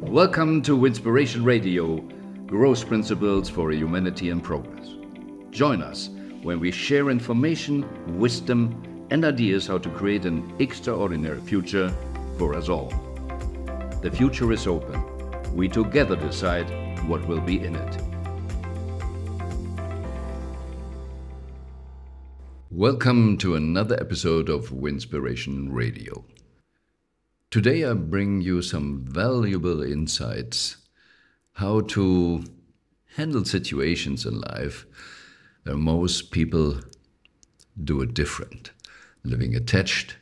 Welcome to Inspiration Radio, Growth Principles for Humanity and Progress. Join us when we share information, wisdom, and ideas how to create an extraordinary future for us all. The future is open. We together decide what will be in it. Welcome to another episode of Winspiration Radio. Today I bring you some valuable insights how to handle situations in life where most people do it different, living attached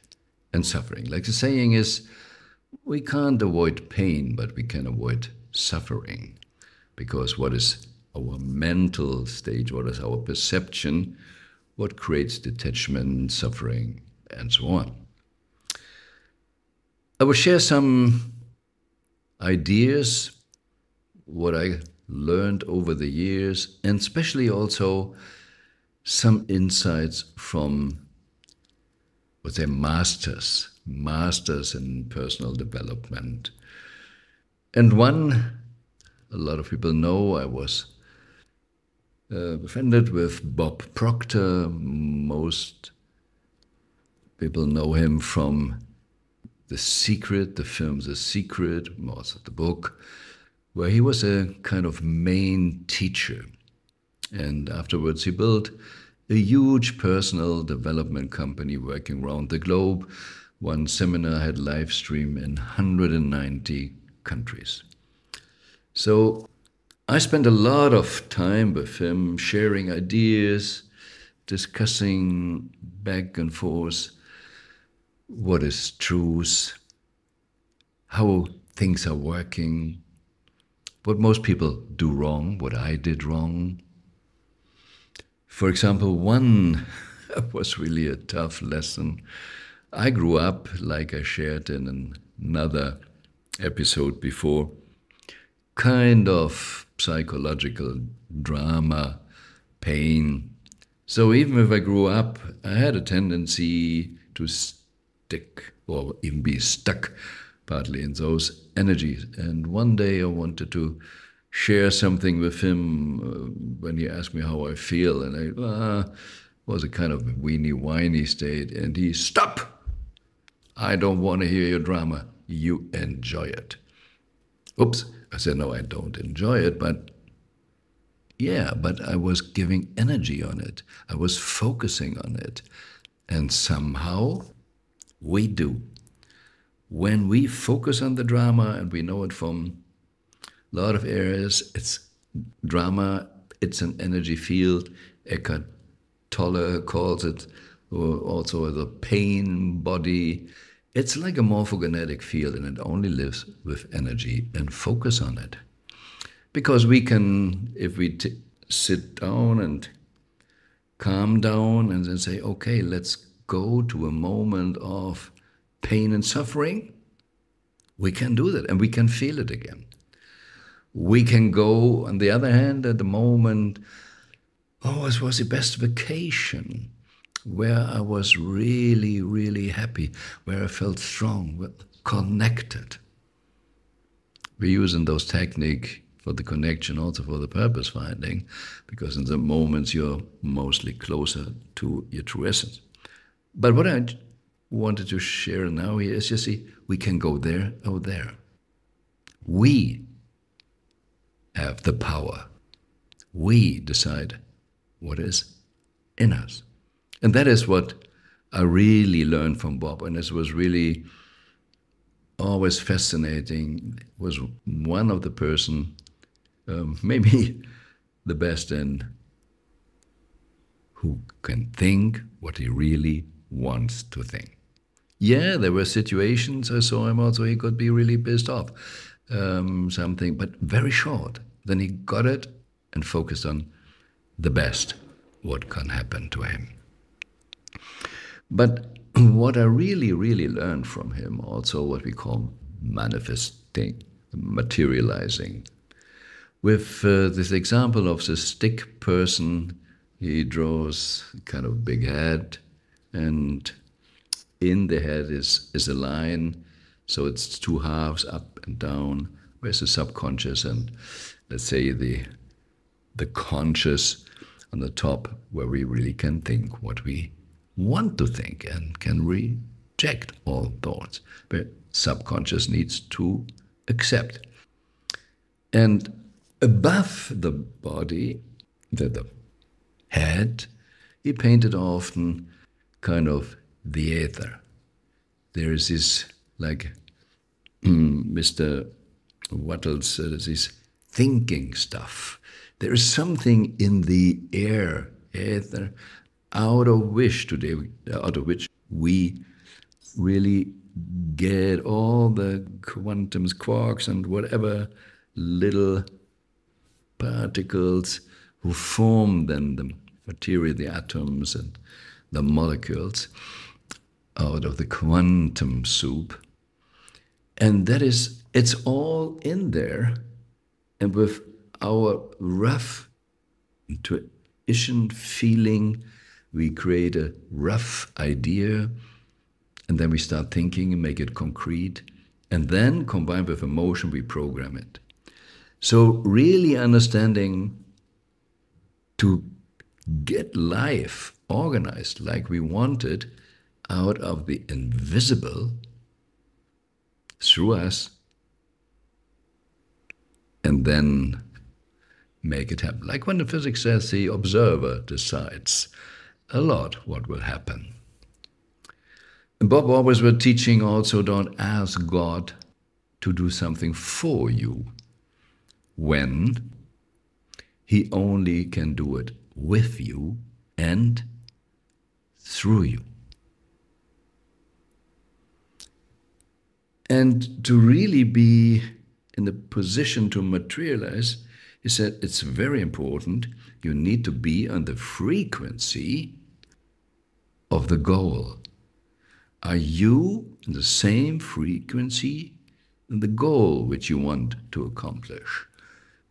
and suffering. Like the saying is, we can't avoid pain, but we can avoid suffering, because what is our mental state, what is our perception, what creates detachment, suffering, and so on. I will share some ideas, what I learned over the years, and especially also some insights from, let's say, masters in personal development. And one, a lot of people know, I was befriended with Bob Proctor. Most people know him from The Secret, the film The Secret, also the book, where he was a kind of main teacher. And afterwards he built a huge personal development company working around the globe. One seminar had live stream in 190 countries. So I spent a lot of time with him, sharing ideas, discussing back and forth what is truth, how things are working, what most people do wrong, what I did wrong. For example, one was really a tough lesson. I grew up, like I shared in another episode before, kind of psychological drama, pain. So even if I grew up, I had a tendency to stick or even be stuck partly in those energies. And one day I wanted to share something with him when he asked me how I feel, and I was a kind of weenie-whiny state, and he, "Stop! I don't want to hear your drama. You enjoy it." Oops, I said, no, I don't enjoy it, but I was giving energy on it. I was focusing on it. And somehow we do. When we focus on the drama, and we know it from a lot of areas, it's drama, it's an energy field. Eckhart Tolle calls it, or also the pain body. It's like a morphogenetic field, and it only lives with energy and focus on it. Because we can, if we sit down and calm down and then say, okay, let's go to a moment of pain and suffering, we can do that and we can feel it again. We can go, on the other hand, at the moment, it was the best vacation, where I was really, really happy, where I felt strong, connected. We're using those techniques for the connection, also for the purpose finding, because in the moments you're mostly closer to your true essence. But what I wanted to share now here is, you see, we can go there or there. We have the power. We decide what is in us. And that is what I really learned from Bob, and this was really always fascinating. Was one of the person, maybe the best in, who can think what he really wants to think. Yeah, there were situations I saw him also, he could be really pissed off, something, but very short. Then he got it and focused on the best, what can happen to him. But what I really, really learned from him, also what we call manifesting, materializing. With this example of the stick person, he draws kind of big head, and in the head is a line, so it's two halves, up and down. Where's the subconscious and, let's say, the conscious on the top, where we really can think what we want to think and can reject all thoughts. But subconscious needs to accept. And above the body, the head, he painted often kind of the ether. There is this, like Mr. Wattles, this thinking stuff. There is something in the air, ether, out of which we really get all the quantums, quarks, and whatever little particles who form then the material, the atoms and the molecules out of the quantum soup. And that is, it's all in there. And with our rough intuition feeling, we create a rough idea, and then we start thinking and make it concrete. And then, combined with emotion, we program it. So really understanding to get life organized like we want it out of the invisible through us, and then make it happen. Like when the physics says the observer decides a lot what will happen. And Bob always was teaching also, don't ask God to do something for you when he only can do it with you and through you. And to really be in the position to materialize, he said it's very important. You need to be on the frequency of the goal. Are you in the same frequency in the goal which you want to accomplish?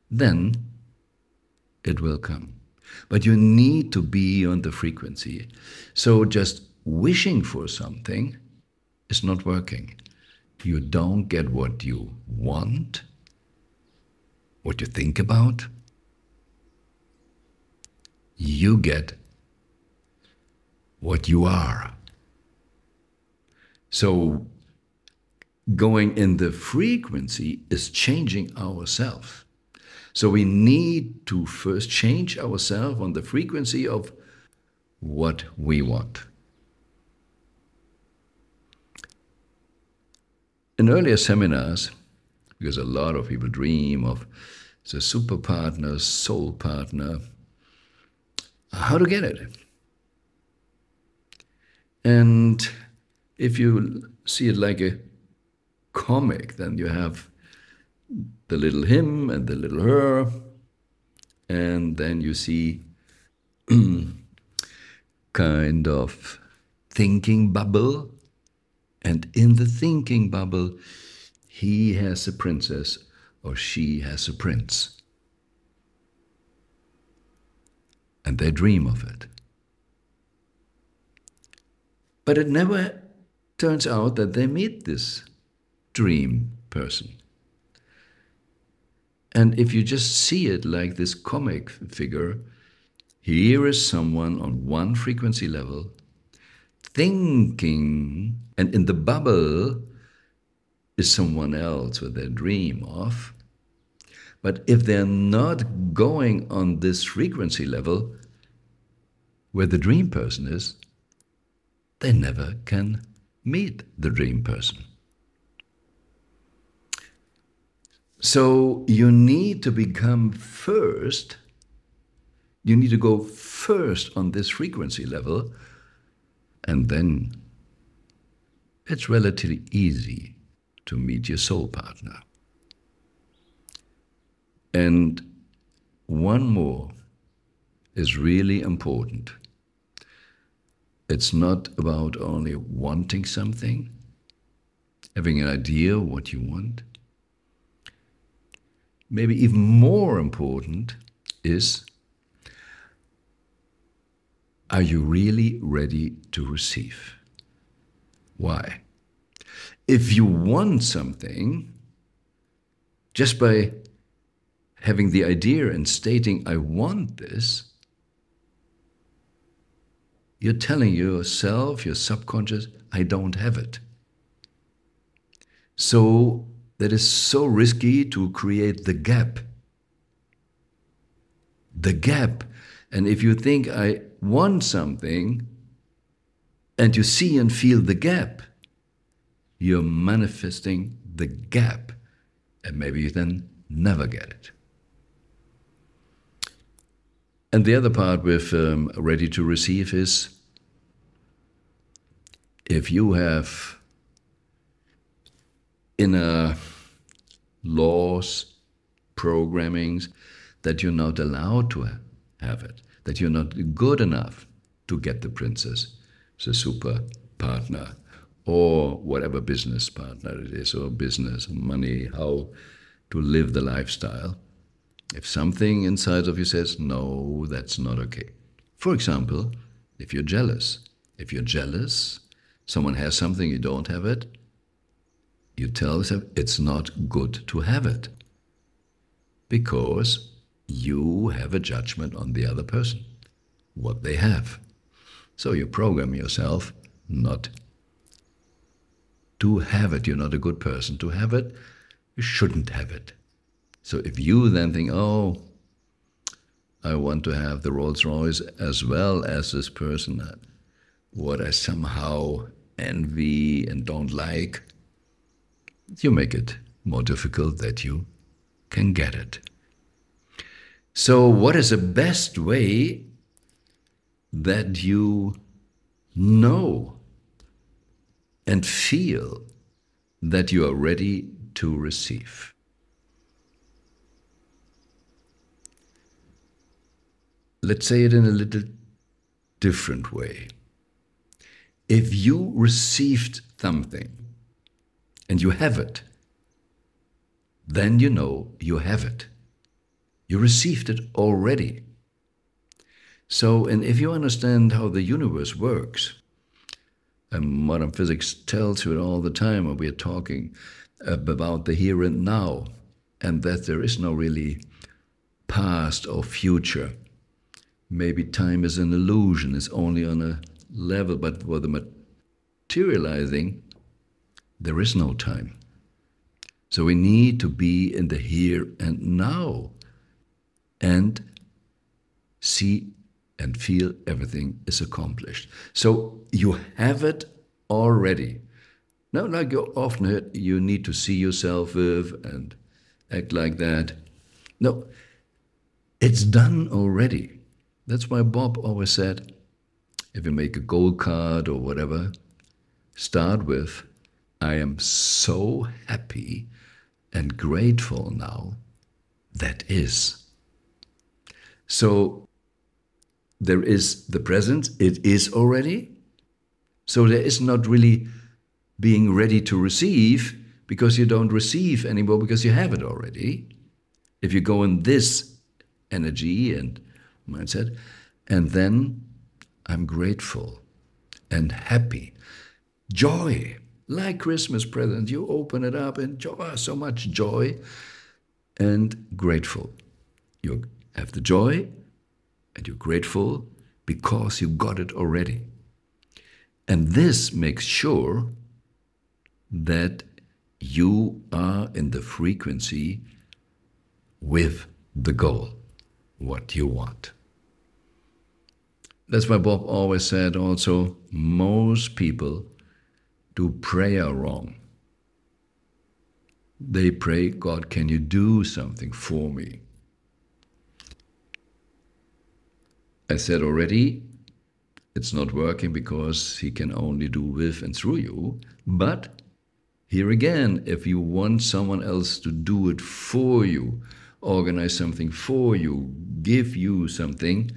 Then it will come. But you need to be on the frequency. So just wishing for something is not working. You don't get what you want, what you think about. You get what you are. So going in the frequency is changing ourselves. So we need to first change ourselves on the frequency of what we want. In earlier seminars, because a lot of people dream of the super partner, soul partner, how to get it. And if you see it like a comic, then you have the little him and the little her, and then you see kind of thinking bubble, and in the thinking bubble, he has a princess or she has a prince. And they dream of it. But it never turns out that they meet this dream person. And if you just see it like this comic figure, here is someone on one frequency level thinking, and in the bubble is someone else what they dream of. But if they're not going on this frequency level where the dream person is, they never can meet the dream person. So you need to become first, you need to go first on this frequency level, and then it's relatively easy to meet your soul partner. And one more is really important. It's not about only wanting something, having an idea of what you want. Maybe even more important is, are you really ready to receive? Why? If you want something, Just by having the idea and stating, I want this, you're telling yourself, your subconscious, I don't have it. So that is so risky to create the gap. The gap. And if you think I want something and you see and feel the gap, you're manifesting the gap. And maybe you then never get it. And the other part with ready to receive is, if you have inner laws, programmings, that you're not allowed to have it, that you're not good enough to get the princess, the super partner, or whatever business partner it is, or business, money, how to live the lifestyle. If something inside of you says, no, that's not okay. For example, if you're jealous. If you're jealous, someone has something, you don't have it, you tell yourself it's not good to have it, because you have a judgment on the other person, what they have. So you program yourself not to have it. You're not a good person to have it. You shouldn't have it. So if you then think, oh, I want to have the Rolls Royce as well as this person, what I somehow envy and don't like, you make it more difficult that you can get it. So what is the best way that you know and feel that you are ready to receive? Let's say it in a little different way. If you received something and you have it, then you know you have it. You received it already. So, and if you understand how the universe works, and modern physics tells you it all the time when we are talking about the here and now, and that there is no really past or future. Maybe time is an illusion, it's only on a level, but for the materializing, there is no time. So we need to be in the here and now and see and feel everything is accomplished. So you have it already. Now, like you often heard, you need to see yourself with and act like that. No, it's done already. That's why Bob always said, if you make a goal card or whatever, start with, I am so happy and grateful now, that is. So there is the present, it is already. So there is not really being ready to receive, because you don't receive anymore because you have it already. If you go in this energy and mindset, and then I'm grateful and happy. Joy, like Christmas present, you open it up and joy, so much joy and grateful. You have the joy and you're grateful because you got it already. And this makes sure that you are in the frequency with the goal, what you want. That's why Bob always said also, most people do prayer wrong. They pray, God, can you do something for me? I said already, it's not working because he can only do with and through you. But here again, if you want someone else to do it for you, organize something for you, give you something,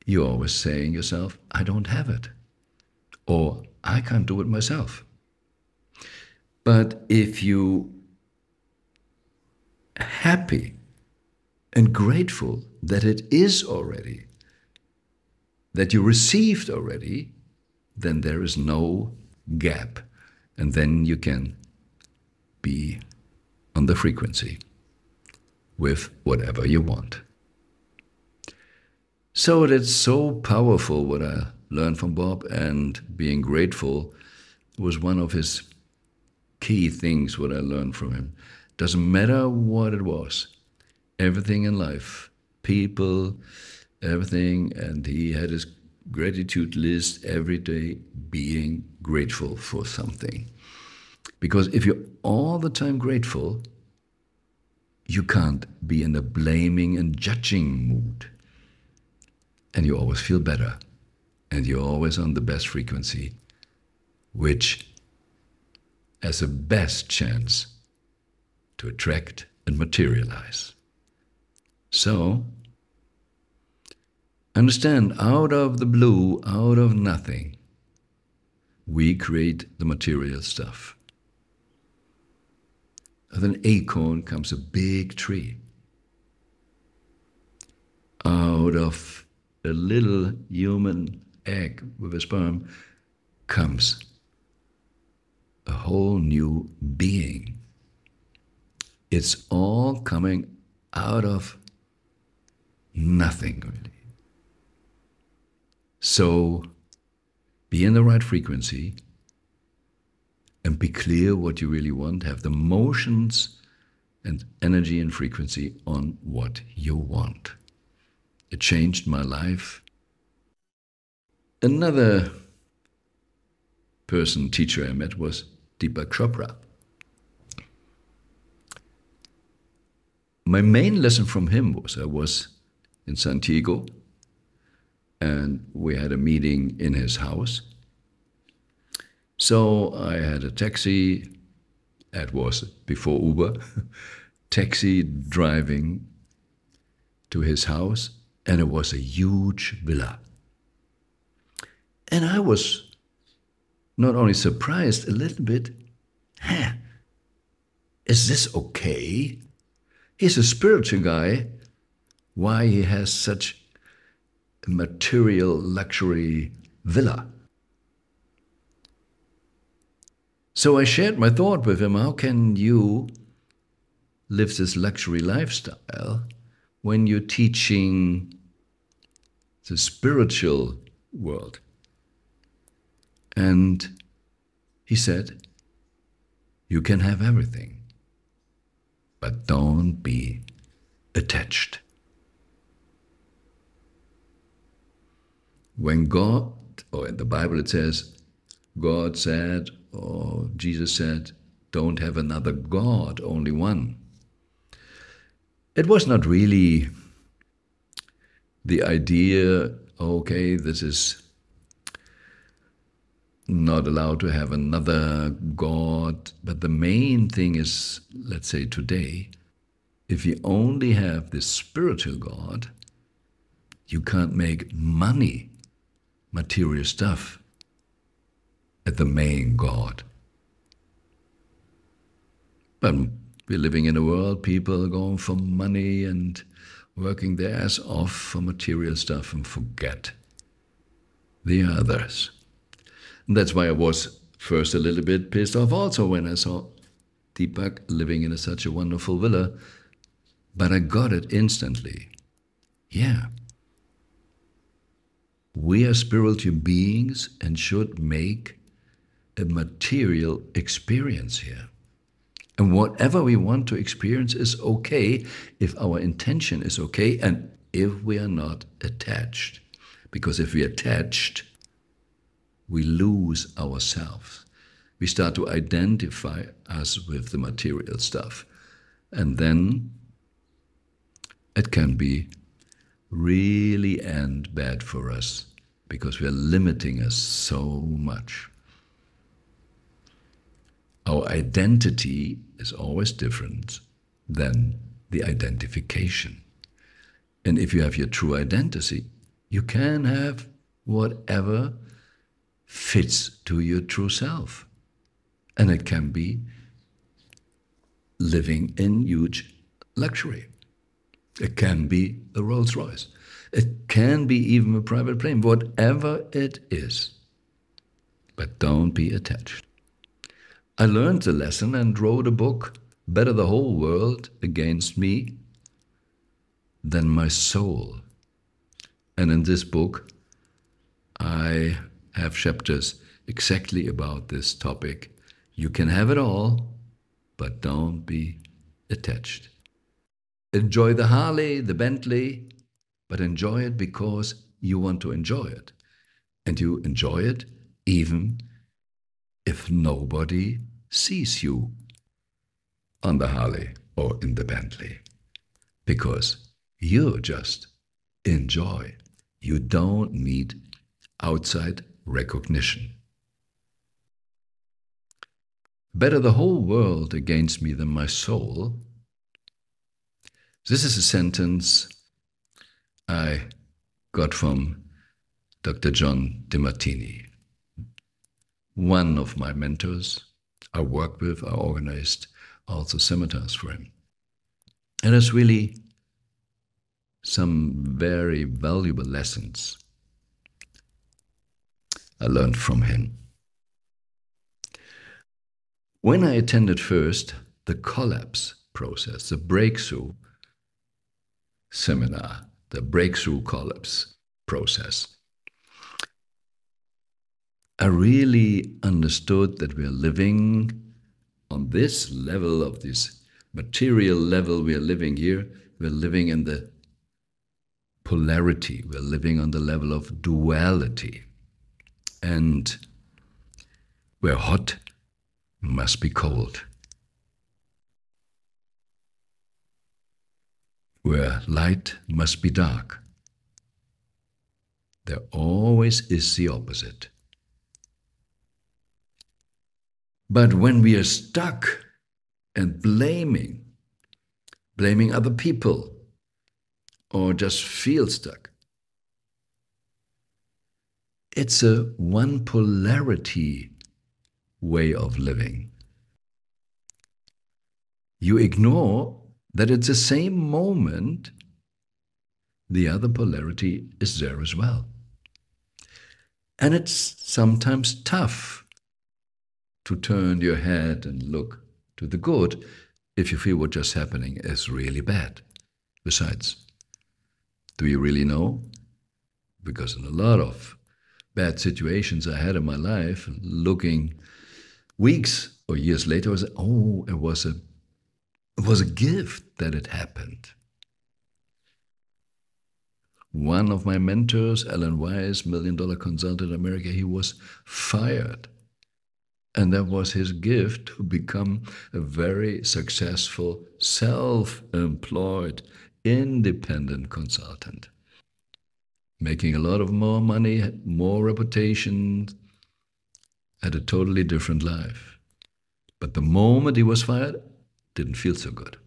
you're always saying yourself, I don't have it. Or I can't do it myself. But if you are happy and grateful that it is already, that you received already, then there is no gap. And then you can be on the frequency with whatever you want. So that's so powerful what I learned from Bob, and being grateful was one of his key things what I learned from him. Doesn't matter what it was, everything in life, people, everything, and he had his gratitude list every day, being grateful for something. Because if you're all the time grateful, you can't be in a blaming and judging mood. And you always feel better. And you're always on the best frequency, which has the best chance to attract and materialize. So, understand, out of the blue, out of nothing, we create the material stuff. Out of an acorn comes a big tree. Out of a little human egg with a sperm comes a whole new being. It's all coming out of nothing, really. So be in the right frequency and be clear what you really want. Have the motions and energy and frequency on what you want. It changed my life. Another teacher I met was Chopra. My main lesson from him was, I was in Santiago and we had a meeting in his house. So I had a taxi, it was before Uber, taxi driving to his house, and it was a huge villa. And I was not only surprised, a little bit, is this okay? He's a spiritual guy. Why he has such a material luxury villa? So I shared my thought with him, how can you live this luxury lifestyle when you're teaching the spiritual world? And he said, you can have everything, but don't be attached. When God, or in the Bible it says, God said, or Jesus said, don't have another God, only one. It was not really the idea, okay, this is not allowed to have another God, but the main thing is, let's say today, if you only have this spiritual God, you can't make money, material stuff, at the main God. But we're living in a world, people are going for money and working their ass off for material stuff and forget the others. And that's why I was first a little bit pissed off also when I saw Deepak living in such a wonderful villa, but I got it instantly. Yeah. We are spiritual beings and should make a material experience here. And whatever we want to experience is okay if our intention is okay and if we are not attached. Because if we are attached, we lose ourselves. We start to identify us with the material stuff. And then it can be really end bad for us because we are limiting us so much. Our identity is always different than the identification. And if you have your true identity, you can have whatever fits to your true self. And it can be living in huge luxury. It can be a Rolls Royce. It can be even a private plane, whatever it is. But don't be attached. I learned the lesson and wrote a book, Better the whole world against me than my soul. And in this book, I have chapters exactly about this topic. You can have it all, but don't be attached. Enjoy the Harley, the Bentley, but enjoy it because you want to enjoy it. And you enjoy it even if nobody sees you on the Harley or in the Bentley. Because you just enjoy. You don't need outside recognition. Better the whole world against me than my soul. This is a sentence I got from Dr. John DeMartini, one of my mentors. I worked with, I organized also seminars for him. And it's really some very valuable lessons I learned from him. When I attended first the collapse process, the breakthrough seminar, the breakthrough collapse process, I really understood that we are living on this level of this material level we are living here. We're living in the polarity. We're living on the level of duality. And where hot must be cold. Where light must be dark. There always is the opposite. But when we are stuck and blaming other people, or just feel stuck, it's a one polarity way of living. You ignore that at the same moment, the other polarity is there as well. And it's sometimes tough to turn your head and look to the good if you feel what just happening is really bad. Besides, do you really know? Because in a lot of bad situations I had in my life, looking weeks or years later, I was, oh, it was a gift that it happened. One of my mentors, Alan Weiss, $1 million consultant in America, he was fired. And that was his gift to become a very successful, self-employed, independent consultant. Making a lot of more money, more reputation, had a totally different life. But the moment he was fired, didn't feel so good.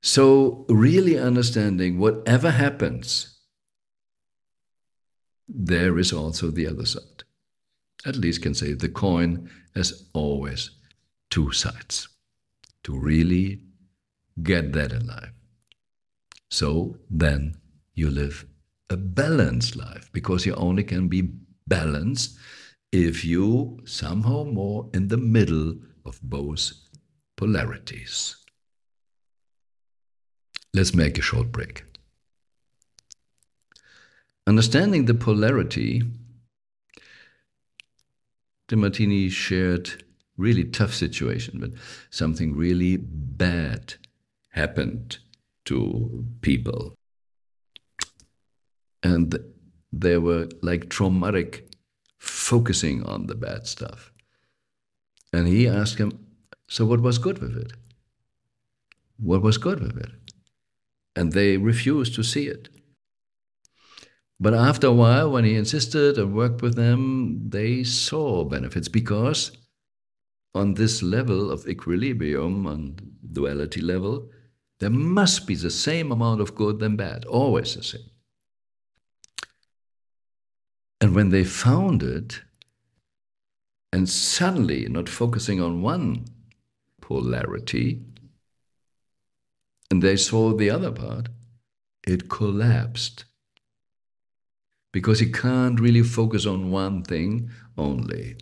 So really understanding whatever happens, there is also the other side. At least can say the coin has always two sides. To really get that in life. So then you live a balanced life, because you only can be balanced if you somehow more in the middle of both polarities. Let's make a short break. Understanding the polarity, DeMartini shared really tough situation, but something really bad happened to people. And they were like traumatic, focusing on the bad stuff. And he asked him, so what was good with it? What was good with it? And they refused to see it. But after a while, when he insisted and worked with them, they saw benefits, because on this level of equilibrium, on duality level, there must be the same amount of good than bad, always the same. And when they found it, and suddenly not focusing on one polarity, and they saw the other part, it collapsed. Because you can't really focus on one thing only.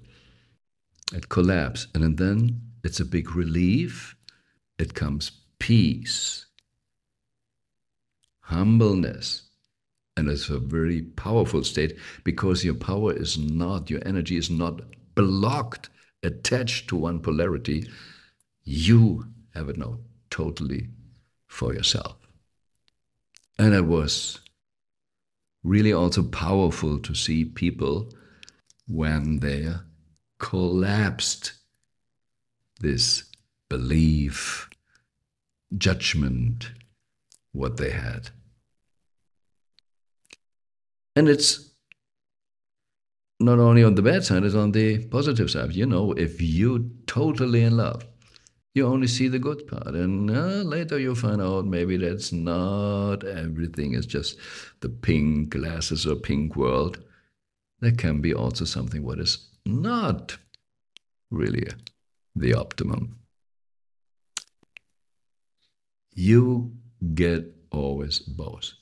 It collapsed, and then it's a big relief. It comes peace, humbleness, and it's a very powerful state because your power is not, your energy is not blocked, attached to one polarity. You have it now totally for yourself. And it was really also powerful to see people when they collapsed this belief, judgment, what they had. And it's not only on the bad side, it's on the positive side. You know, if you're totally in love, you only see the good part. And later you find out maybe that's not everything. It's just the pink glasses or pink world. There can be also something what is not really the optimum. You get always both.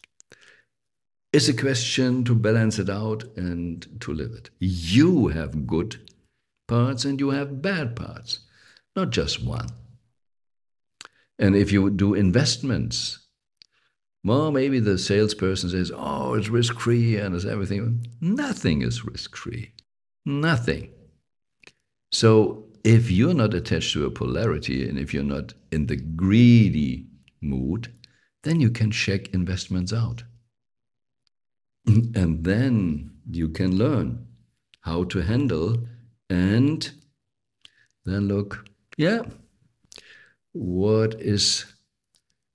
It's a question to balance it out and to live it. You have good parts and you have bad parts, not just one. And if you do investments, well, maybe the salesperson says, oh, it's risk-free and it's everything. Nothing is risk-free. Nothing. So if you're not attached to a polarity and if you're not in the greedy mood, then you can check investments out. And then you can learn how to handle and then look, yeah, what is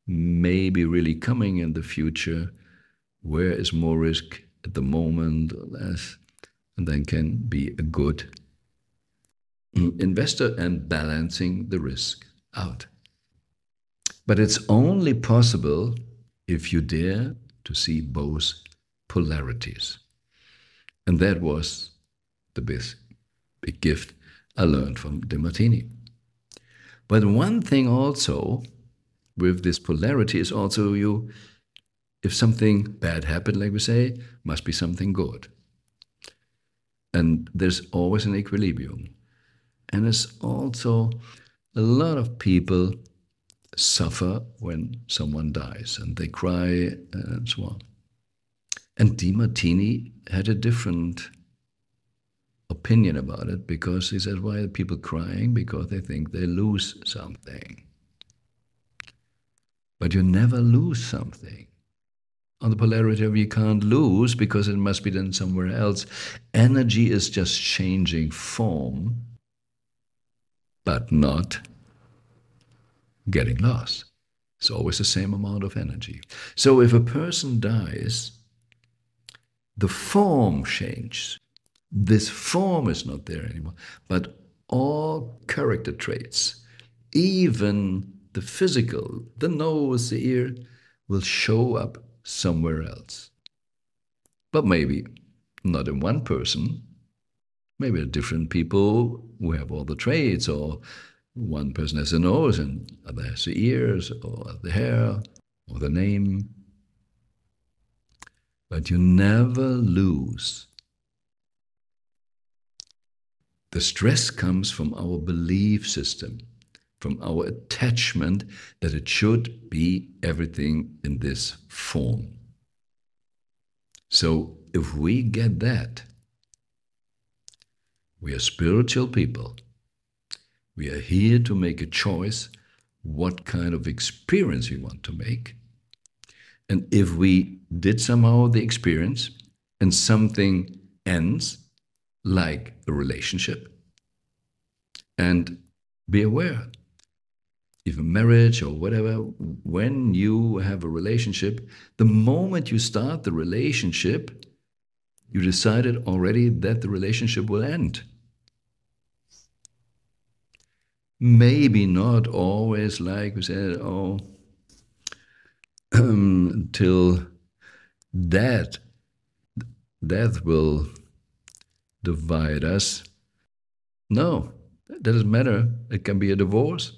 maybe really coming in the future? Where is more risk at the moment or less? And then can be a good investor and balancing the risk out. But it's only possible if you dare to see both polarities. And that was the big gift I learned from De Martini. But one thing also with this polarity is also if something bad happened, like we say, must be something good. And there's always an equilibrium. And there's also a lot of people suffer when someone dies and they cry and so on. And De Martini had a different opinion about it because he said, why are people crying? Because they think they lose something. But you never lose something. On the polarity of you can't lose because it must be done somewhere else. Energy is just changing form, but not getting lost. It's always the same amount of energy. So if a person dies, the form changes. This form is not there anymore, but all character traits, even the physical, the nose, the ear, will show up somewhere else. But maybe not in one person, maybe different people who have all the traits, or one person has the nose and other has the ears, or the hair, or the name. But you never lose. The stress comes from our belief system, from our attachment that it should be everything in this form. So if we get that, we are spiritual people. We are here to make a choice what kind of experience we want to make. And if we did somehow the experience and something ends, like a relationship, and be aware, even marriage or whatever, when you have a relationship, the moment you start the relationship, you decided already that the relationship will end. Maybe not always like we said, oh, until death will divide us. No, that doesn't matter. It can be a divorce,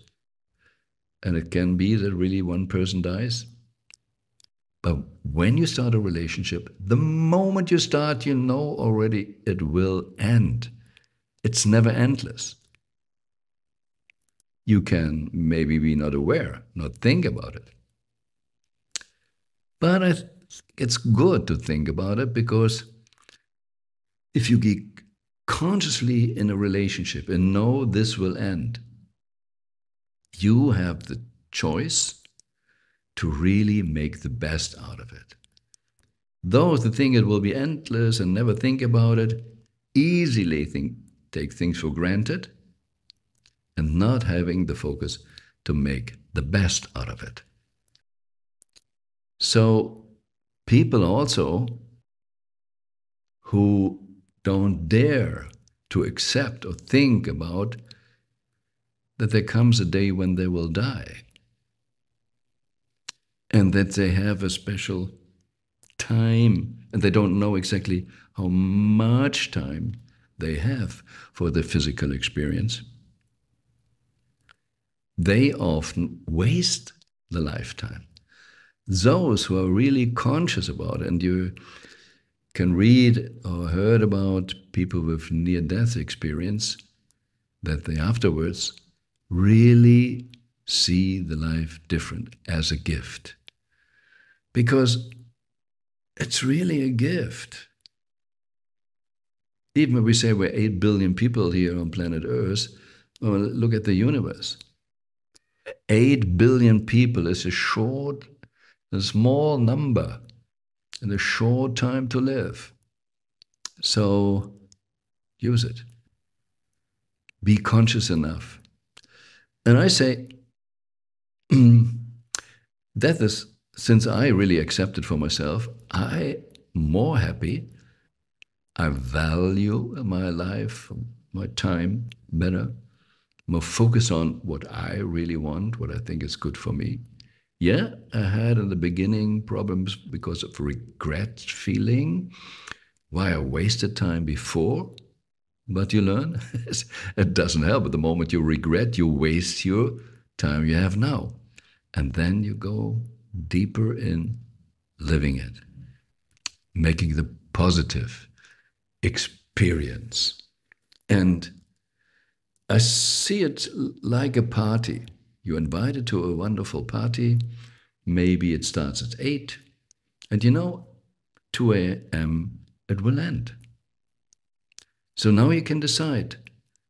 and it can be that really one person dies. But when you start a relationship, the moment you start, you know already it will end. It's never endless. You can maybe be not aware, not think about it. But it's good to think about it, because if you get consciously in a relationship and know this will end, you have the choice to really make the best out of it. Those that think it will be endless and never think about it easily take things for granted and not having the focus to make the best out of it. So people also who don't dare to accept or think about that there comes a day when they will die, and that they have a special time, and they don't know exactly how much time they have for the physical experience, they often waste the lifetime. Those who are really conscious about it, and you can read or heard about people with near-death experience, that they afterwards really see the life different as a gift. Because it's really a gift. Even when we say we're 8 billion people here on planet Earth, well, look at the universe. 8 billion people is a small number and a short time to live. So use it. Be conscious enough. And I say, death is, since I really accept it for myself, I'm more happy. I value my life, my time better, more focus on what I really want, what I think is good for me. Yeah, I had in the beginning problems because of regret feeling, why I wasted time before, but you learn, it doesn't help. At the moment you regret, you waste your time you have now. And then you go deeper in living it, making the positive experience. And I see it like a party. You're invited to a wonderful party. Maybe it starts at 8. And 2 a.m. it will end. So now you can decide,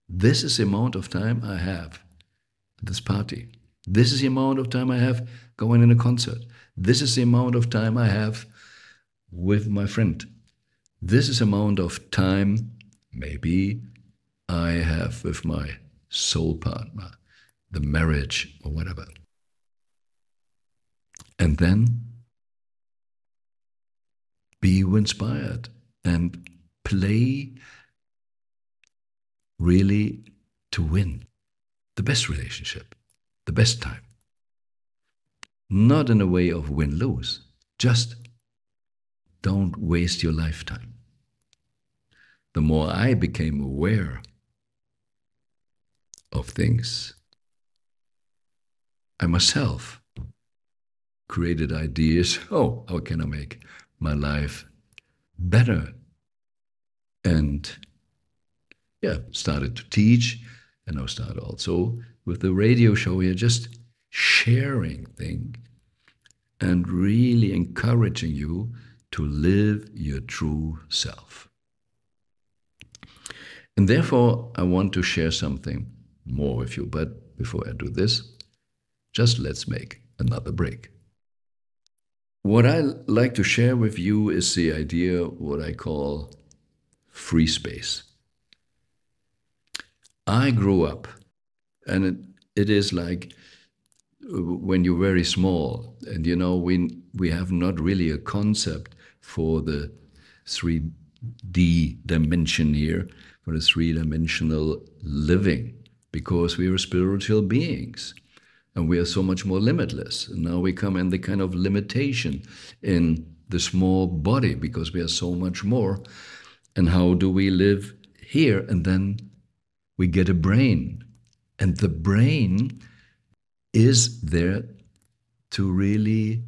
this is the amount of time I have at this party. This is the amount of time I have going in a concert. This is the amount of time I have with my friend. This is the amount of time maybe I have with my soul partner, the marriage or whatever. And then be inspired and play really to win the best relationship, the best time. Not in a way of win-lose, just don't waste your lifetime. The more I became aware of things, I myself created ideas, how can I make my life better? And started to teach, and I started also with the radio show here, just sharing things and really encouraging you to live your true self. And therefore, I want to share something more with you. But before I do this, just let's make another break. What I like to share with you is the idea, what I call free space. I grew up, and it is like when you're very small, and we have not really a concept for the 3D dimension here, for the 3-dimensional living, because we are spiritual beings, and we are so much more limitless. And now we come in the kind of limitation in the small body, because we are so much more. And how do we live here? And then we get a brain, and the brain is there to really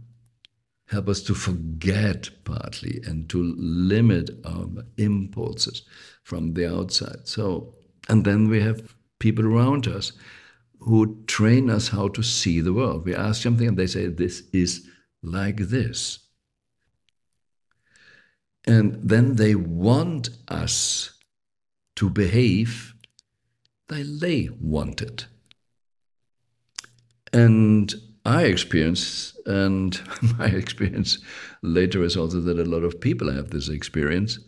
help us to forget partly and to limit our impulses from the outside. So, and then we have people around us who train us how to see the world. We ask something and they say, this is like this. And then they want us to behave like they want it. And I experience, and my experience later is also that a lot of people have this experience.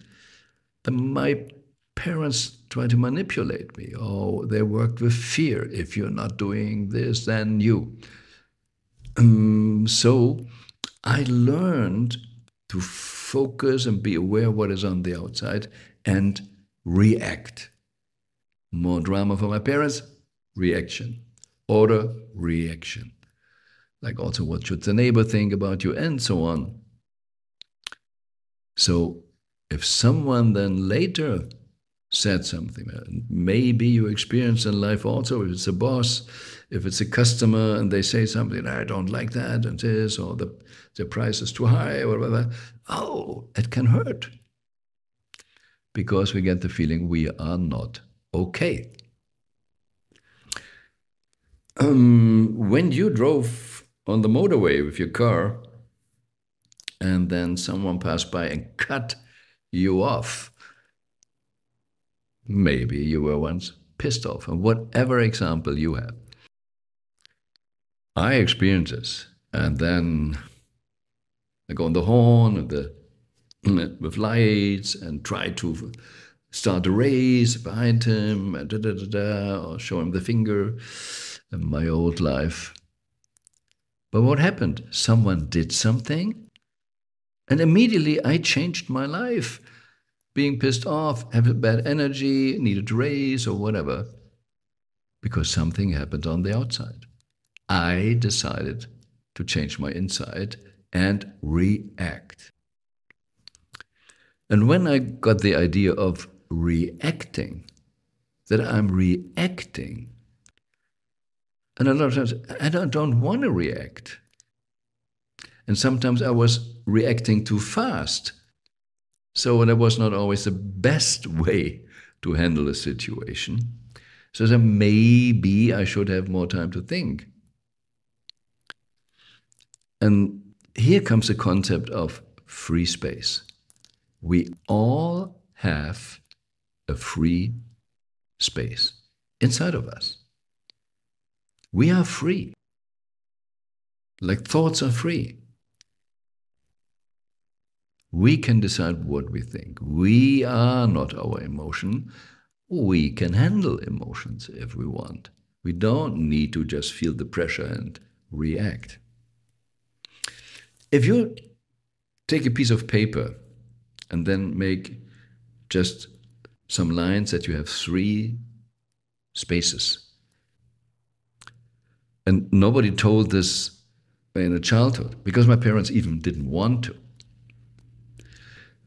And my parents try to manipulate me. Oh, they worked with fear. If you're not doing this, then you. So I learned to focus and be aware of what is on the outside and react. More drama for my parents, reaction. Order, reaction. Like also what should the neighbor think about you and so on. So if someone then later said something, maybe you experience in life also, if it's a boss, if it's a customer and they say something, I don't like that and this, or the price is too high or whatever, oh, it can hurt. Because we get the feeling we are not okay. When you drove on the motorway with your car and then someone passed by and cut you off, maybe you were once pissed off, and whatever example you have. I experience this, and then I go on the horn with lights and try to start a race behind him, and or show him the finger in my old life. But what happened? Someone did something, and immediately I changed my life. Being pissed off, having bad energy, needed to race or whatever, because something happened on the outside. I decided to change my inside and react. And when I got the idea of reacting, that I'm reacting, and a lot of times I don't want to react. And sometimes I was reacting too fast. So that was not always the best way to handle a situation. So that maybe I should have more time to think. And here comes the concept of free space. We all have a free space inside of us. We are free. Like thoughts are free. We can decide what we think. We are not our emotion. We can handle emotions if we want. We don't need to just feel the pressure and react. If you take a piece of paper and then make just some lines that you have 3 spaces, and nobody told this in a childhood, because my parents even didn't want to,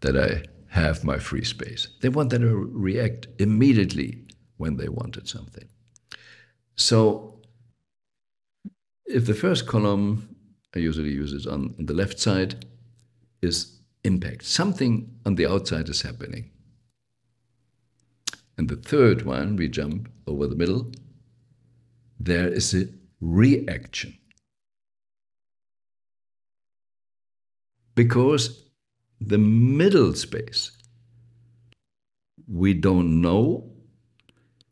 that I have my free space. They wanted to react immediately when they wanted something. So if the first column, I usually use it on the left side, is impact. Something on the outside is happening. And the third one, we jump over the middle, there is a reaction. Because the middle space, we don't know,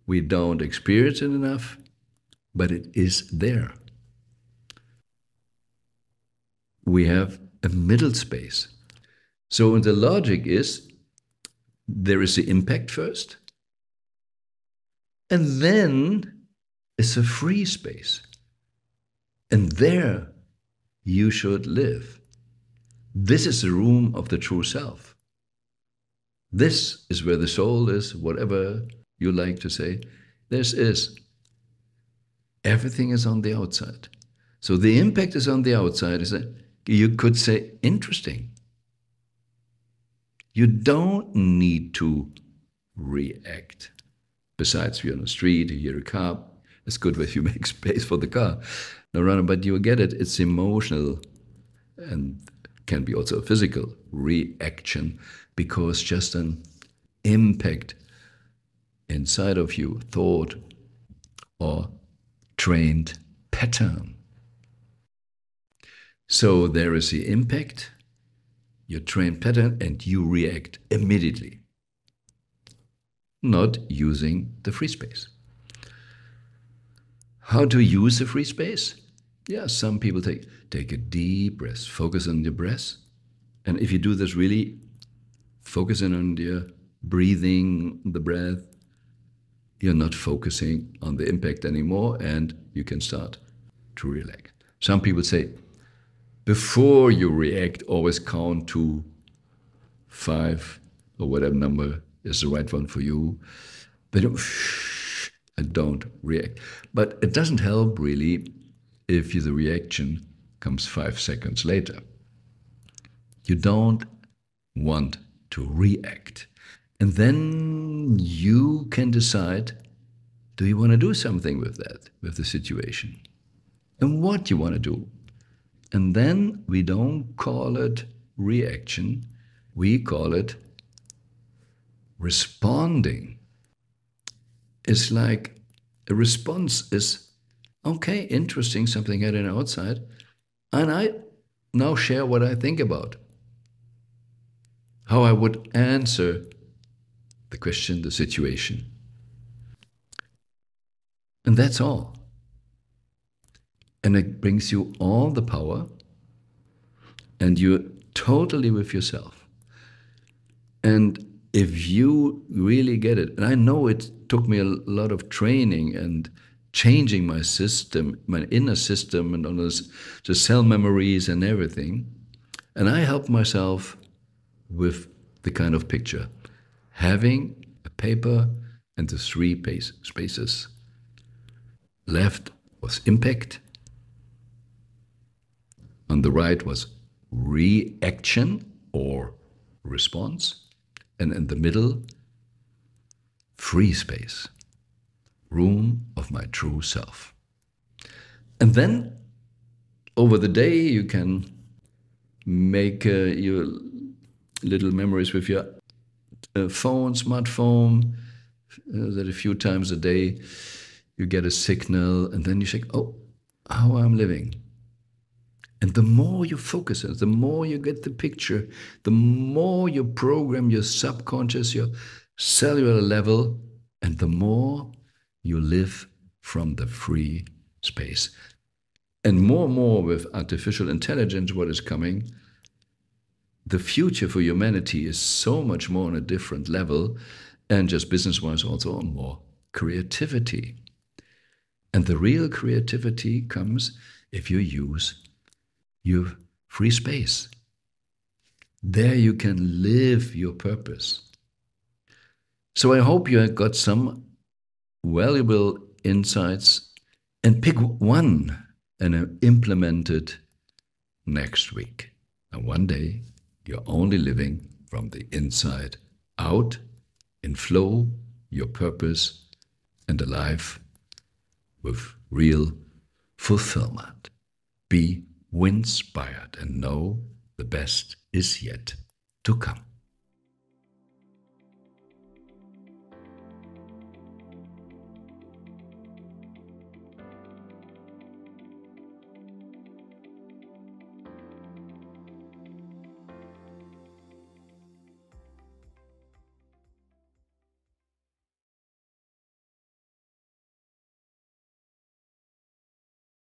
we don't experience it enough, but it is there. We have a middle space. So the logic is, there is the impact first, and then it's a free space. And there you should live. This is the room of the true self. This is where the soul is, whatever you like to say. This is. Everything is on the outside. So the impact is on the outside. You could say, interesting. You don't need to react. Besides, you're on the street, you hear a car. It's good if you make space for the car. No, rather, but you get it. It's emotional and can be also a physical reaction, because just an impact inside of you, thought or trained pattern. So there is the impact, your trained pattern, and you react immediately, not using the free space. How to use the free space? Yeah, some people take a deep breath, focus on your breath. And if you do this really, focusing on your breathing, the breath, you're not focusing on the impact anymore, and you can start to relax. Some people say, before you react, always count to 5 or whatever number is the right one for you. But and don't react. But it doesn't help really if the reaction comes 5 seconds later. You don't want to react. And then you can decide, do you want to do something with that, with the situation? And what you want to do. And then we don't call it reaction, we call it responding. It's like a response is, okay, interesting, something happening outside, and I now share what I think about, how I would answer the question, the situation. And that's all. And it brings you all the power, and you're totally with yourself. And if you really get it, and I know it took me a lot of training and changing my system, my inner system, and all this, the cell memories and everything, and I helped myself with the kind of picture, having a paper and the 3 spaces. Left was impact, on the right was reaction or response, and in the middle, free space, room of my true self. And then over the day you can make your little memories with your smartphone, that a few times a day you get a signal, and then you think, oh, how I'm living. And the more you focus on it, the more you get the picture, the more you program your subconscious, your cellular level, and the more you live from the free space. And more with artificial intelligence, what is coming, the future for humanity is so much more on a different level, and just business-wise also on more creativity. And the real creativity comes if you use your free space. There you can live your purpose. So I hope you got some valuable insights, and pick one and implement it next week. And one day you're only living from the inside out, in flow, your purpose, and alive with real fulfillment. Be inspired and know the best is yet to come.